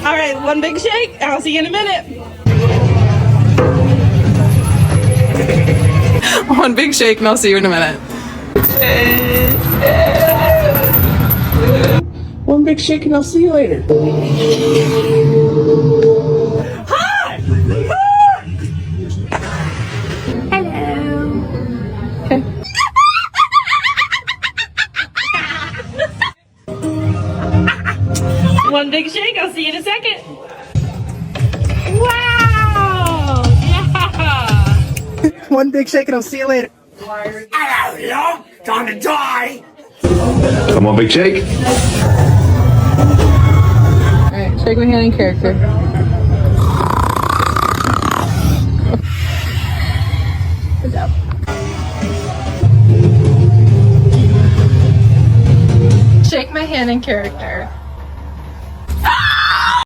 All right, one big shake. I'll see you in a minute. One big shake and I'll see you in a minute. One big shake and I'll see you later. One big shake, I'll see you in a second. Wow! Yeah! One big shake and I'll see you later. Hello, yo. Time to die. Come on, big shake. Alright, shake my hand in character. Good job. Shake my hand in character.